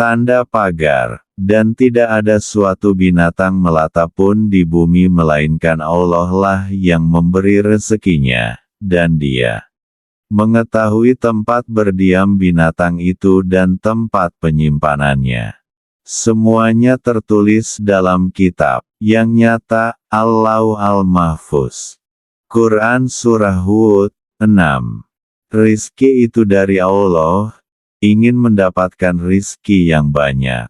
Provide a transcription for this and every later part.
Tanda pagar, dan tidak ada suatu binatang melata pun di bumi melainkan Allah lah yang memberi rezekinya, dan Dia mengetahui tempat berdiam binatang itu dan tempat penyimpanannya. Semuanya tertulis dalam kitab yang nyata, Al-Lauh Al-Mahfuz. Quran Surah Hud 6. Rizki itu dari Allah, ingin mendapatkan rizki yang banyak.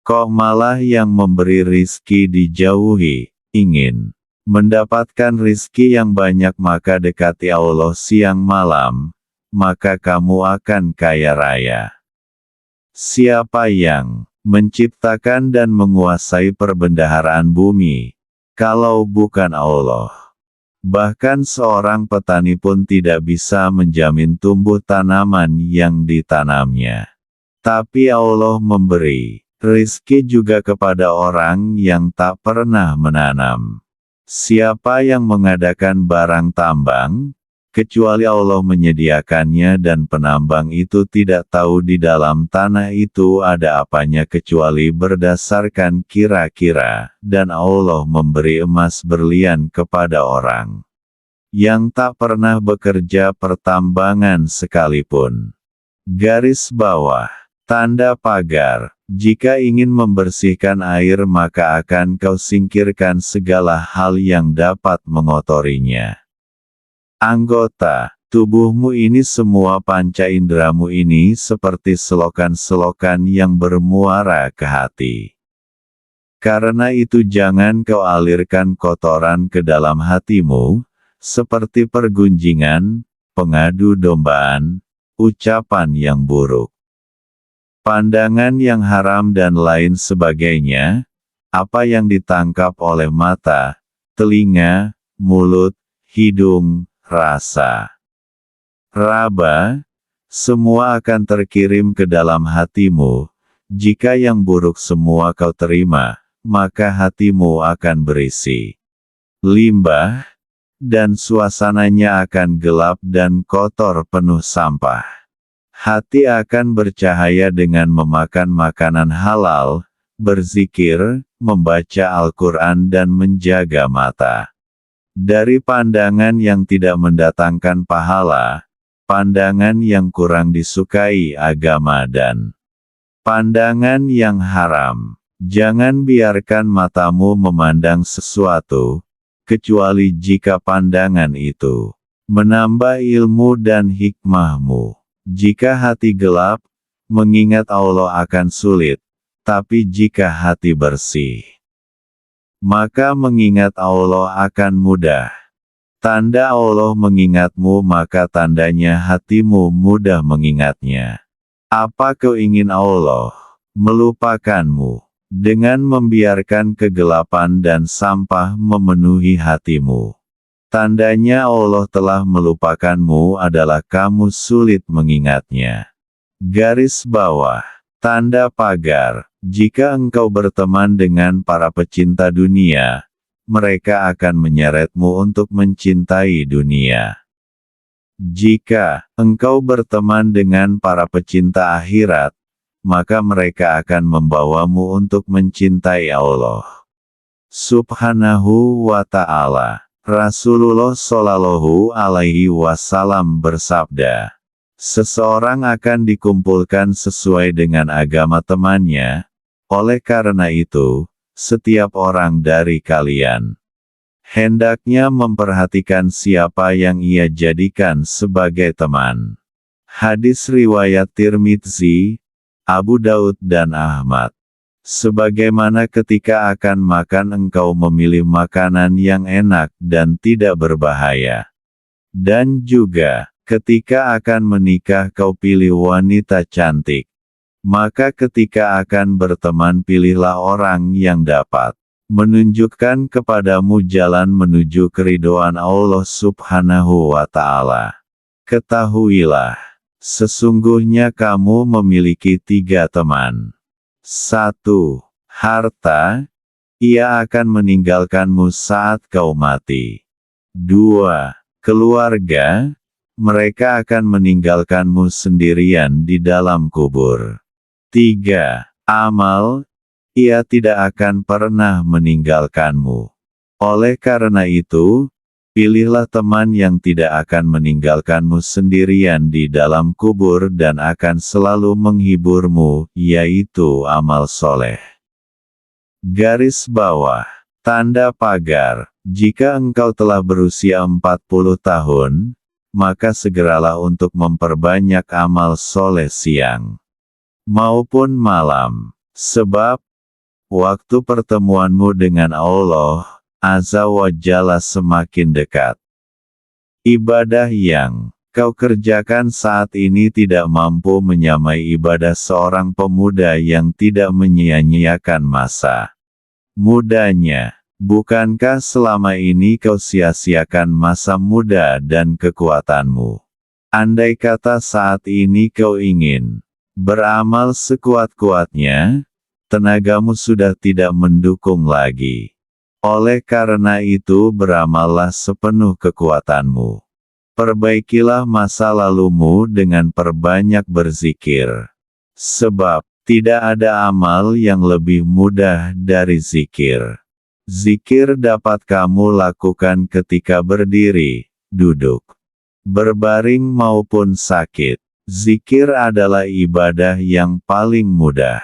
Kok malah yang memberi rizki dijauhi, ingin mendapatkan rizki yang banyak maka dekati Allah siang malam, maka kamu akan kaya raya. Siapa yang menciptakan dan menguasai perbendaharaan bumi, kalau bukan Allah? Bahkan seorang petani pun tidak bisa menjamin tumbuh tanaman yang ditanamnya. Tapi Allah memberi rizki juga kepada orang yang tak pernah menanam. Siapa yang mengadakan barang tambang, kecuali Allah menyediakannya dan penambang itu tidak tahu di dalam tanah itu ada apanya kecuali berdasarkan kira-kira, dan Allah memberi emas berlian kepada orang yang tak pernah bekerja pertambangan sekalipun. Garis bawah, tanda pagar, jika ingin membersihkan air maka akan kau singkirkan segala hal yang dapat mengotorinya. Anggota tubuhmu ini semua panca inderamu ini seperti selokan-selokan yang bermuara ke hati. Karena itu jangan kau alirkan kotoran ke dalam hatimu, seperti pergunjingan, pengadu dombaan, ucapan yang buruk, pandangan yang haram dan lain sebagainya, apa yang ditangkap oleh mata, telinga, mulut, hidung, rasa, raba, semua akan terkirim ke dalam hatimu. Jika yang buruk semua kau terima, maka hatimu akan berisi limbah, dan suasananya akan gelap dan kotor penuh sampah. Hati akan bercahaya dengan memakan makanan halal, berzikir, membaca Al-Quran dan menjaga mata dari pandangan yang tidak mendatangkan pahala, pandangan yang kurang disukai agama dan pandangan yang haram. Jangan biarkan matamu memandang sesuatu, kecuali jika pandangan itu menambah ilmu dan hikmahmu. Jika hati gelap, mengingat Allah akan sulit, tapi jika hati bersih, maka mengingat Allah akan mudah. Tanda Allah mengingatmu maka tandanya hatimu mudah mengingatnya. Apa kau ingin Allah melupakanmu dengan membiarkan kegelapan dan sampah memenuhi hatimu? Tandanya Allah telah melupakanmu adalah kamu sulit mengingatnya. Garis bawah, tanda pagar. Jika engkau berteman dengan para pecinta dunia, mereka akan menyeretmu untuk mencintai dunia. Jika engkau berteman dengan para pecinta akhirat, maka mereka akan membawamu untuk mencintai Allah Subhanahu wa Ta'ala. Rasulullah Shallallahu Alaihi Wasallam bersabda, seseorang akan dikumpulkan sesuai dengan agama temannya. Oleh karena itu, setiap orang dari kalian hendaknya memperhatikan siapa yang ia jadikan sebagai teman. Hadis riwayat Tirmidzi, Abu Daud dan Ahmad. Sebagaimana ketika akan makan engkau memilih makanan yang enak dan tidak berbahaya. Dan juga, ketika akan menikah kau pilih wanita cantik. Maka ketika akan berteman pilihlah orang yang dapat menunjukkan kepadamu jalan menuju keridhaan Allah Subhanahu wa Ta'ala. Ketahuilah, sesungguhnya kamu memiliki 3 teman. 1. Harta, ia akan meninggalkanmu saat kau mati. 2. Keluarga, mereka akan meninggalkanmu sendirian di dalam kubur. 3. Amal, ia tidak akan pernah meninggalkanmu. Oleh karena itu, pilihlah teman yang tidak akan meninggalkanmu sendirian di dalam kubur dan akan selalu menghiburmu, yaitu amal soleh. Garis bawah. Tanda pagar. Jika engkau telah berusia 40 tahun, maka segeralah untuk memperbanyak amal soleh siang maupun malam. Sebab, waktu pertemuanmu dengan Allah Azza wa Jalla semakin dekat. Ibadah yang kau kerjakan saat ini tidak mampu menyamai ibadah seorang pemuda yang tidak menyia-nyiakan masa mudanya. Bukankah selama ini kau sia-siakan masa muda dan kekuatanmu? Andai kata saat ini kau ingin beramal sekuat-kuatnya, tenagamu sudah tidak mendukung lagi. Oleh karena itu beramallah sepenuh kekuatanmu. Perbaikilah masa lalumu dengan perbanyak berzikir. Sebab, tidak ada amal yang lebih mudah dari zikir. Zikir dapat kamu lakukan ketika berdiri, duduk, berbaring maupun sakit. Zikir adalah ibadah yang paling mudah.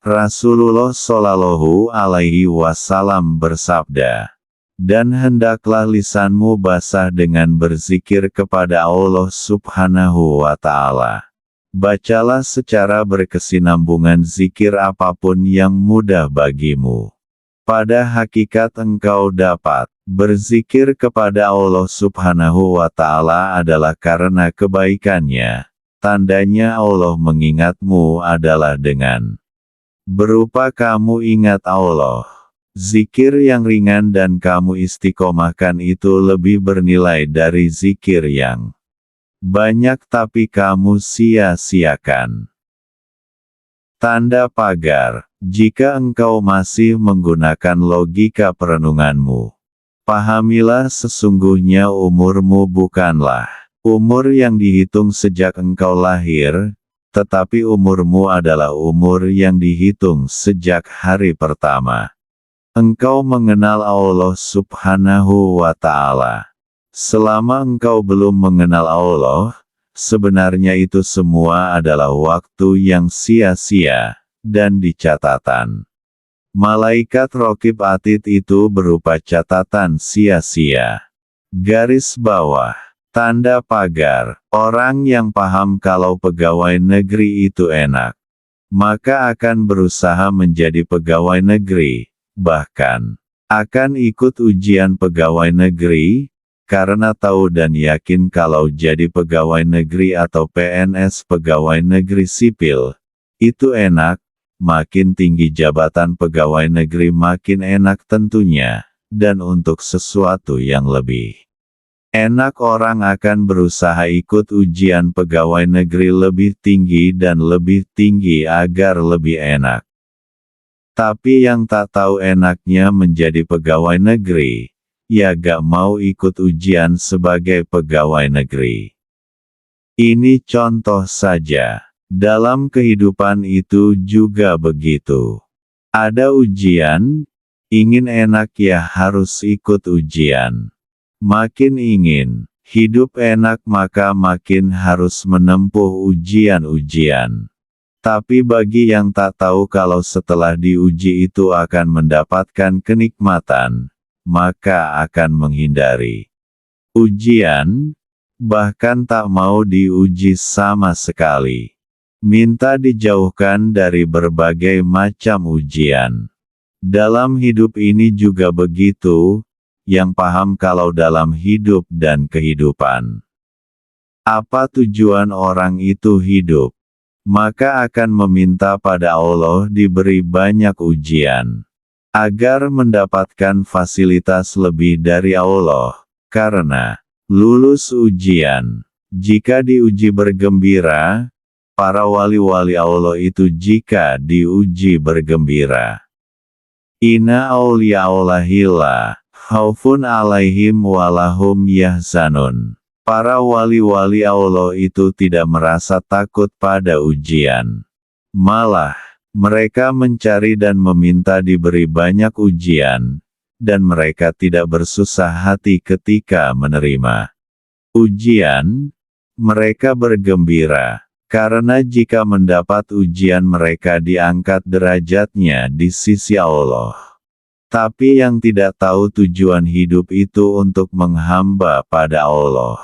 Rasulullah Shallallahu Alaihi Wasallam bersabda, dan hendaklah lisanmu basah dengan berzikir kepada Allah Subhanahu wa Ta'ala. Bacalah secara berkesinambungan zikir apapun yang mudah bagimu. Pada hakikat engkau dapat berzikir kepada Allah Subhanahu wa Ta'ala adalah karena kebaikannya. Tandanya Allah mengingatmu adalah dengan berupa kamu ingat Allah. Zikir yang ringan dan kamu istiqomahkan itu lebih bernilai dari zikir yang banyak tapi kamu sia-siakan. Tanda pagar. Jika engkau masih menggunakan logika perenunganmu, pahamilah sesungguhnya umurmu bukanlah umur yang dihitung sejak engkau lahir, tetapi umurmu adalah umur yang dihitung sejak hari pertama engkau mengenal Allah Subhanahu wa Ta'ala. Selama engkau belum mengenal Allah, sebenarnya itu semua adalah waktu yang sia-sia, dan di catatan malaikat Raqib Atid itu berupa catatan sia-sia. Garis bawah. Tanda pagar. Orang yang paham kalau pegawai negeri itu enak, maka akan berusaha menjadi pegawai negeri, bahkan akan ikut ujian pegawai negeri, karena tahu dan yakin kalau jadi pegawai negeri atau PNS pegawai negeri sipil, itu enak. Makin tinggi jabatan pegawai negeri makin enak tentunya, dan untuk sesuatu yang lebih enak orang akan berusaha ikut ujian pegawai negeri lebih tinggi dan lebih tinggi agar lebih enak. Tapi yang tak tahu enaknya menjadi pegawai negeri, ya gak mau ikut ujian sebagai pegawai negeri. Ini contoh saja. Dalam kehidupan itu juga begitu. Ada ujian, ingin enak ya harus ikut ujian. Makin ingin hidup enak maka makin harus menempuh ujian-ujian. Tapi bagi yang tak tahu kalau setelah diuji itu akan mendapatkan kenikmatan, maka akan menghindari ujian, bahkan tak mau diuji sama sekali. Minta dijauhkan dari berbagai macam ujian. Dalam hidup ini juga begitu, yang paham kalau dalam hidup dan kehidupan, apa tujuan orang itu hidup, maka akan meminta pada Allah diberi banyak ujian, agar mendapatkan fasilitas lebih dari Allah, karena lulus ujian. Jika diuji bergembira, para wali-wali Allah itu jika diuji bergembira. Inna awliya Allahi la khaufun alaihim walahum yahzanun. Para wali-wali Allah itu tidak merasa takut pada ujian. Malah, mereka mencari dan meminta diberi banyak ujian, dan mereka tidak bersusah hati ketika menerima ujian. Mereka bergembira, karena jika mendapat ujian mereka diangkat derajatnya di sisi Allah. Tapi yang tidak tahu tujuan hidup itu untuk menghamba pada Allah,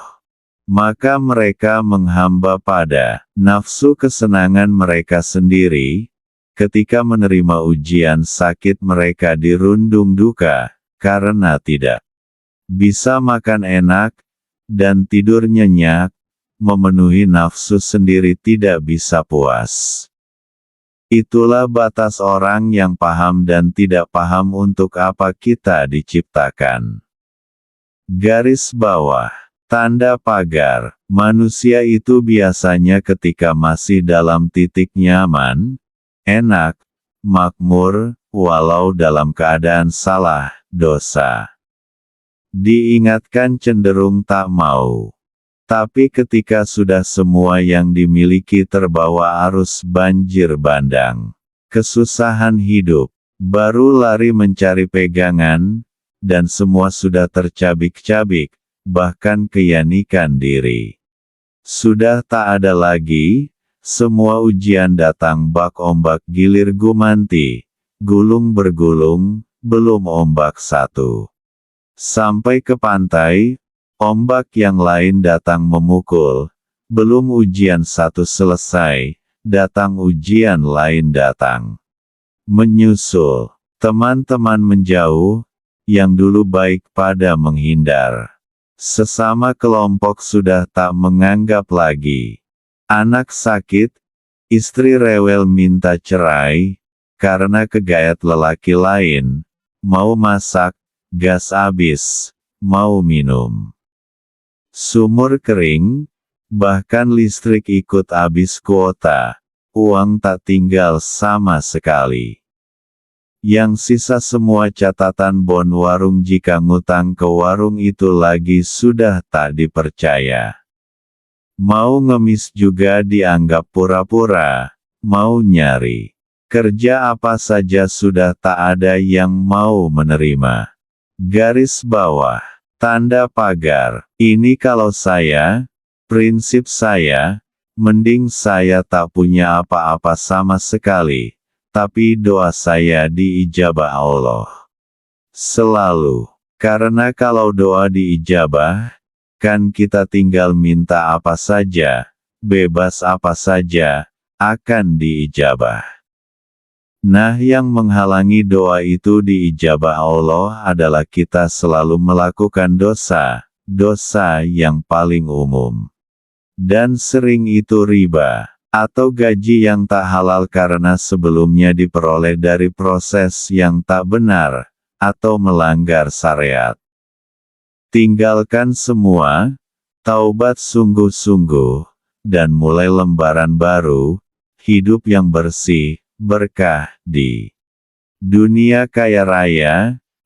maka mereka menghamba pada nafsu kesenangan mereka sendiri. Ketika menerima ujian sakit mereka dirundung duka, karena tidak bisa makan enak, dan tidur nyenyak, memenuhi nafsu sendiri tidak bisa puas. Itulah batas orang yang paham dan tidak paham untuk apa kita diciptakan. Garis bawah. Tanda pagar. Manusia itu biasanya ketika masih dalam titik nyaman, enak, makmur, walau dalam keadaan salah, dosa. Diingatkan cenderung tak mau. Tapi ketika sudah semua yang dimiliki terbawa arus banjir bandang, kesusahan hidup, baru lari mencari pegangan, dan semua sudah tercabik-cabik, bahkan keyanikan diri sudah tak ada lagi. Semua ujian datang bak ombak gilir gumanti, gulung bergulung, belum ombak satu sampai ke pantai, ombak yang lain datang memukul, belum ujian satu selesai, datang ujian lain datang menyusul. Teman-teman menjauh, yang dulu baik pada menghindar. Sesama kelompok sudah tak menganggap lagi. Anak sakit, istri rewel minta cerai, karena kegayat lelaki lain, mau masak, gas habis, mau minum. Sumur kering, bahkan listrik ikut habis kuota, uang tak tinggal sama sekali. Yang sisa semua catatan bon warung jika ngutang ke warung itu lagi sudah tak dipercaya. Mau ngemis juga dianggap pura-pura, mau nyari kerja apa saja sudah tak ada yang mau menerima. Garis bawah. Tanda pagar. Ini kalau saya, prinsip saya, mending saya tak punya apa-apa sama sekali, tapi doa saya diijabah Allah. Selalu. Karena kalau doa diijabah, kan kita tinggal minta apa saja, bebas apa saja, akan diijabah. Nah, yang menghalangi doa itu diijabah Allah adalah kita selalu melakukan dosa, dosa yang paling umum. Dan sering itu riba, atau gaji yang tak halal karena sebelumnya diperoleh dari proses yang tak benar, atau melanggar syariat. Tinggalkan semua, taubat sungguh-sungguh, dan mulai lembaran baru, hidup yang bersih, berkah, di dunia kaya raya,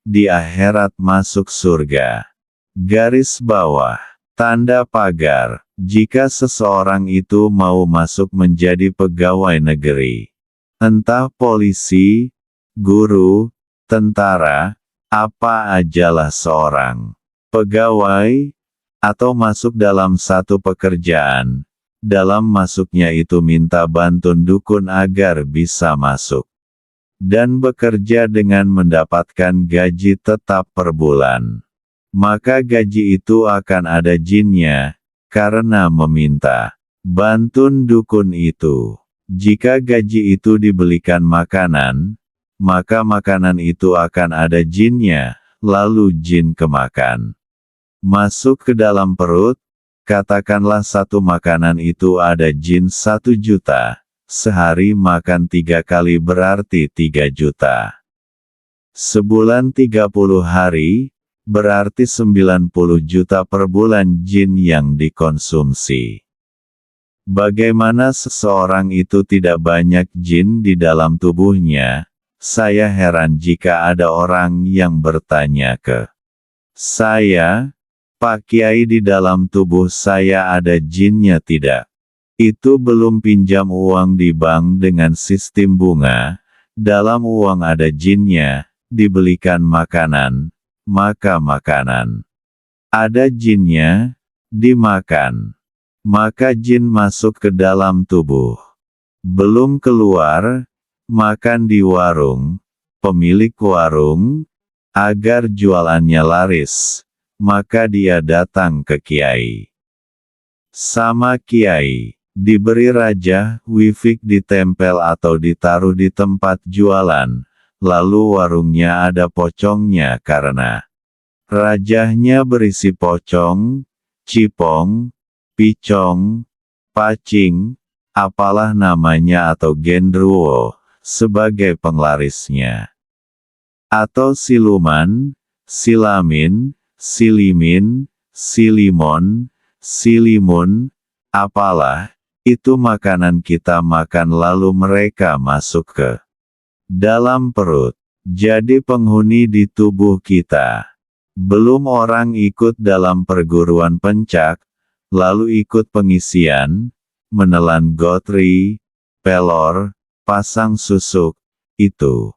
di akhirat masuk surga. Garis bawah. Tanda pagar. Jika seseorang itu mau masuk menjadi pegawai negeri, entah polisi, guru, tentara, apa ajalah seorang pegawai, atau masuk dalam satu pekerjaan, dalam masuknya itu minta bantuan dukun agar bisa masuk. Dan bekerja dengan mendapatkan gaji tetap per bulan. Maka gaji itu akan ada jinnya, karena meminta bantuan dukun itu. Jika gaji itu dibelikan makanan, maka makanan itu akan ada jinnya, lalu jin kemakan. Masuk ke dalam perut, katakanlah satu makanan itu ada jin 1 juta, sehari makan 3 kali berarti 3 juta. Sebulan 30 hari, berarti 90 juta per bulan jin yang dikonsumsi. Bagaimana seseorang itu tidak banyak jin di dalam tubuhnya? Saya heran jika ada orang yang bertanya ke saya, Pak Kiai, di dalam tubuh saya ada jinnya tidak? Itu belum pinjam uang di bank dengan sistem bunga, dalam uang ada jinnya, dibelikan makanan, maka makanan. Ada jinnya, dimakan. Maka jin masuk ke dalam tubuh. Belum keluar, makan di warung, pemilik warung, agar jualannya laris, maka dia datang ke kiai. Sama kiai, diberi raja, wifik ditempel atau ditaruh di tempat jualan, lalu warungnya ada pocongnya karena rajahnya berisi pocong, cipong, picong, pacing, apalah namanya atau gendruwo, sebagai penglarisnya. Atau siluman, silamin, silimin, silimon, silimun, apalah, itu makanan kita makan lalu mereka masuk ke dalam perut. Jadi penghuni di tubuh kita. Belum orang ikut dalam perguruan pencak, lalu ikut pengisian, menelan gotri, pelor, pasang susuk, itu.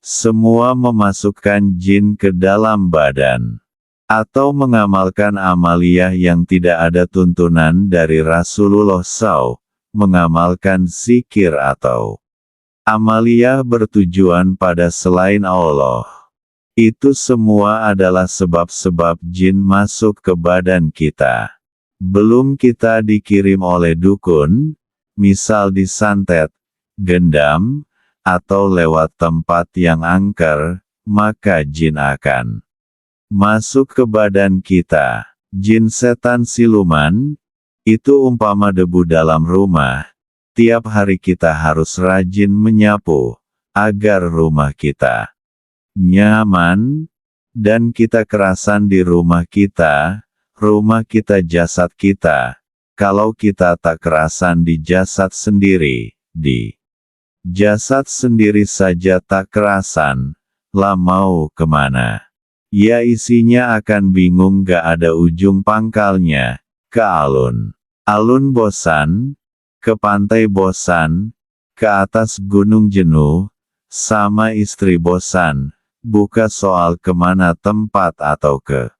Semua memasukkan jin ke dalam badan. Atau mengamalkan amaliyah yang tidak ada tuntunan dari Rasulullah SAW, mengamalkan zikir atau amaliyah bertujuan pada selain Allah. Itu semua adalah sebab-sebab jin masuk ke badan kita. Belum kita dikirim oleh dukun, misal disantet, gendam, atau lewat tempat yang angker, maka jin akan masuk ke badan kita. Jin setan siluman, itu umpama debu dalam rumah. Tiap hari kita harus rajin menyapu, agar rumah kita nyaman, dan kita kerasan di rumah kita jasad kita. Kalau kita tak kerasan di jasad sendiri, di jasad sendiri saja tak kerasan, lah mau kemana? Ya isinya akan bingung gak ada ujung pangkalnya, ke alun. Alun bosan, ke pantai bosan, ke atas gunung jenuh, sama istri bosan. Bukan soal kemana tempat atau ke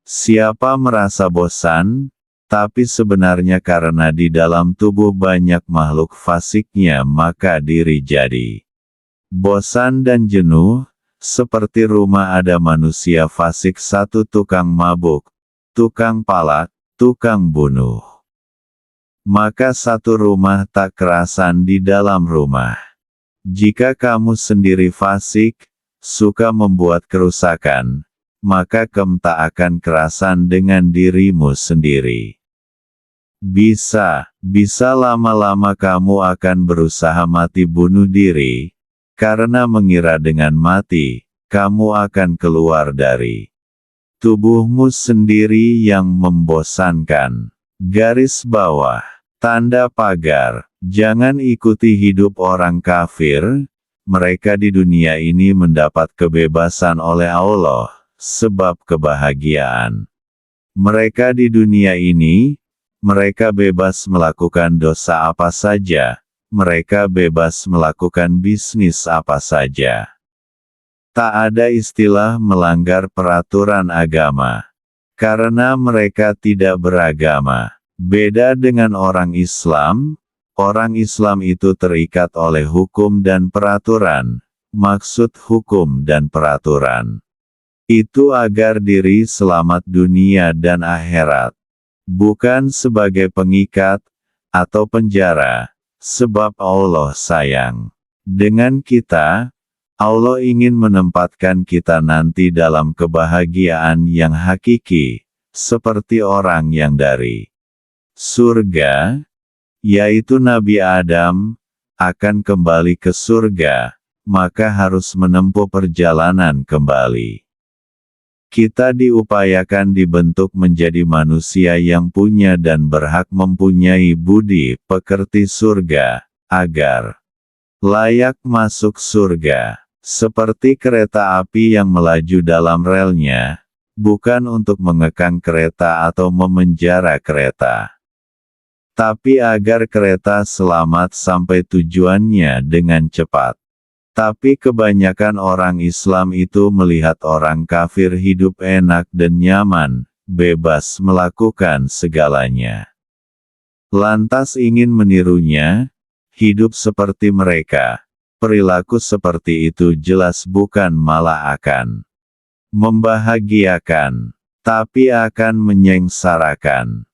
siapa merasa bosan, tapi sebenarnya karena di dalam tubuh banyak makhluk fasiknya maka diri jadi bosan dan jenuh, seperti rumah ada manusia fasik satu tukang mabuk, tukang palak, tukang bunuh. Maka satu rumah tak kerasan di dalam rumah. Jika kamu sendiri fasik, suka membuat kerusakan, maka kamu tak akan kerasan dengan dirimu sendiri. Bisa lama-lama kamu akan berusaha mati bunuh diri, karena mengira dengan mati, kamu akan keluar dari tubuhmu sendiri yang membosankan. Garis bawah, tanda pagar, jangan ikuti hidup orang kafir. Mereka di dunia ini mendapat kebebasan oleh Allah, sebab kebahagiaan. Mereka di dunia ini, mereka bebas melakukan dosa apa saja, mereka bebas melakukan bisnis apa saja. Tak ada istilah melanggar peraturan agama, karena mereka tidak beragama. Beda dengan orang Islam. Orang Islam itu terikat oleh hukum dan peraturan. Maksud hukum dan peraturan itu agar diri selamat dunia dan akhirat. Bukan sebagai pengikat atau penjara, sebab Allah sayang dengan kita. Allah ingin menempatkan kita nanti dalam kebahagiaan yang hakiki, seperti orang yang dari surga, yaitu Nabi Adam, akan kembali ke surga, maka harus menempuh perjalanan kembali. Kita diupayakan dibentuk menjadi manusia yang punya dan berhak mempunyai budi pekerti surga, agar layak masuk surga. Seperti kereta api yang melaju dalam relnya, bukan untuk mengekang kereta atau memenjara kereta. tapi agar kereta selamat sampai tujuannya dengan cepat. Tapi kebanyakan orang Islam itu melihat orang kafir hidup enak dan nyaman, bebas melakukan segalanya. Lantas ingin menirunya, hidup seperti mereka. Perilaku seperti itu jelas bukan malah akan membahagiakan, tapi akan menyengsarakan.